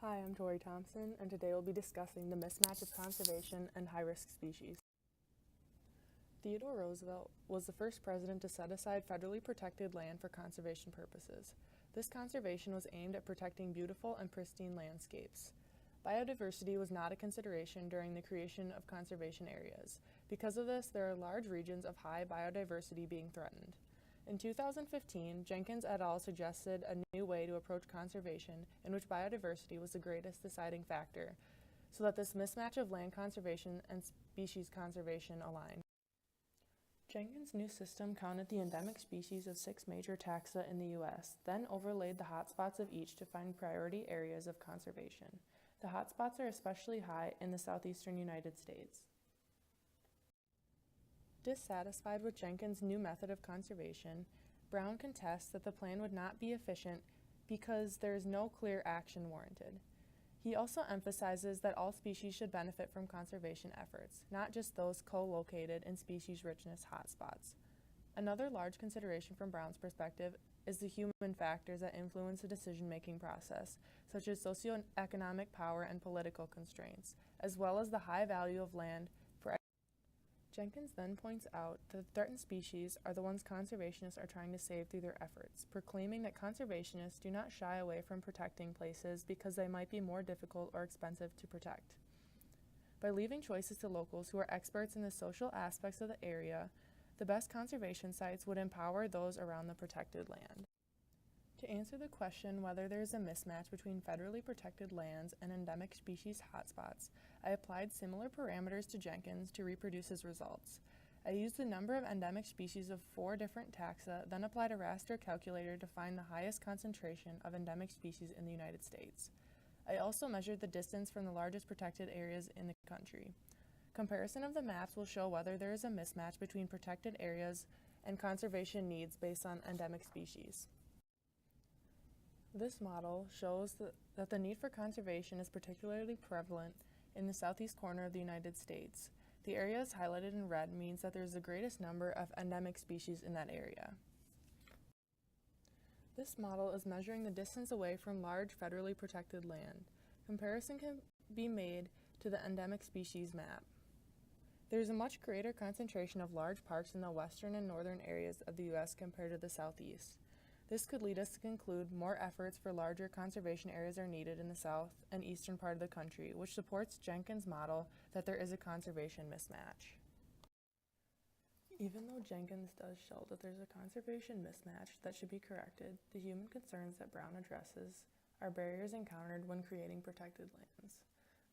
Hi, I'm Tori Thompson, and today we'll be discussing the mismatch of conservation and high-risk species. Theodore Roosevelt was the first president to set aside federally protected land for conservation purposes. This conservation was aimed at protecting beautiful and pristine landscapes. Biodiversity was not a consideration during the creation of conservation areas. Because of this, there are large regions of high biodiversity being threatened. In 2015, Jenkins et al. Suggested a new way to approach conservation in which biodiversity was the greatest deciding factor, so that this mismatch of land conservation and species conservation aligned. Jenkins' new system counted the endemic species of 6 major taxa in the U.S., then overlaid the hotspots of each to find priority areas of conservation. The hotspots are especially high in the southeastern United States. Dissatisfied with Jenkins' new method of conservation, Brown contests that the plan would not be efficient because there is no clear action warranted. He also emphasizes that all species should benefit from conservation efforts, not just those co-located in species richness hotspots. Another large consideration from Brown's perspective is the human factors that influence the decision-making process, such as socioeconomic power and political constraints, as well as the high value of land for Jenkins then points out that the threatened species are the ones conservationists are trying to save through their efforts, proclaiming that conservationists do not shy away from protecting places because they might be more difficult or expensive to protect. By leaving choices to locals who are experts in the social aspects of the area, the best conservation sites would empower those around the protected land. To answer the question whether there is a mismatch between federally protected lands and endemic species hotspots, I applied similar parameters to Jenkins to reproduce his results. I used the number of endemic species of 4 different taxa, then applied a raster calculator to find the highest concentration of endemic species in the United States. I also measured the distance from the largest protected areas in the country. Comparison of the maps will show whether there is a mismatch between protected areas and conservation needs based on endemic species. This model shows that the need for conservation is particularly prevalent in the southeast corner of the United States. The areas highlighted in red means that there is the greatest number of endemic species in that area. This model is measuring the distance away from large federally protected land. Comparison can be made to the endemic species map. There is a much greater concentration of large parks in the western and northern areas of the U.S. compared to the southeast. This could lead us to conclude more efforts for larger conservation areas are needed in the south and eastern part of the country, which supports Jenkins' model that there is a conservation mismatch. Even though Jenkins does show that there's a conservation mismatch that should be corrected, the human concerns that Brown addresses are barriers encountered when creating protected lands.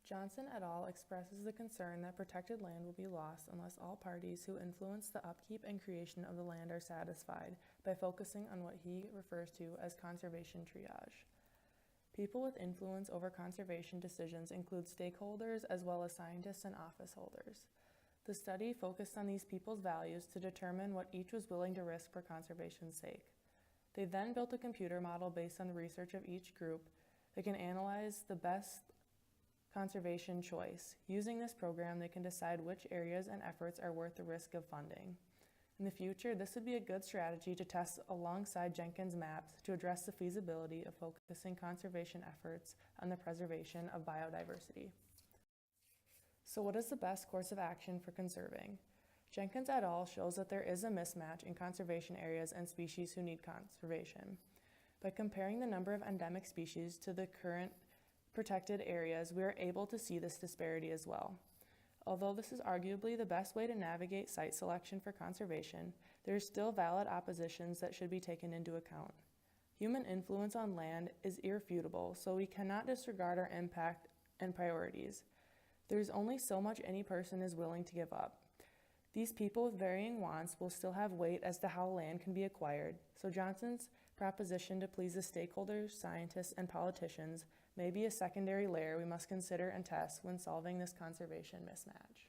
Johnson et al. Expresses the concern that protected land will be lost unless all parties who influence the upkeep and creation of the land are satisfied by focusing on what he refers to as conservation triage. People with influence over conservation decisions include stakeholders as well as scientists and office holders. The study focused on these people's values to determine what each was willing to risk for conservation's sake. They then built a computer model based on the research of each group that can analyze the best conservation choice. Using this program, they can decide which areas and efforts are worth the risk of funding. In the future, this would be a good strategy to test alongside Jenkins' maps to address the feasibility of focusing conservation efforts on the preservation of biodiversity. So what is the best course of action for conserving? Jenkins et al. Shows that there is a mismatch in conservation areas and species who need conservation. By comparing the number of endemic species to the current protected areas, we are able to see this disparity as well. Although this is arguably the best way to navigate site selection for conservation, there are still valid oppositions that should be taken into account. Human influence on land is irrefutable, so we cannot disregard our impact and priorities. There is only so much any person is willing to give up. These people with varying wants will still have weight as to how land can be acquired, so Johnson's proposition to please the stakeholders, scientists, and politicians may be a secondary layer we must consider and test when solving this conservation mismatch.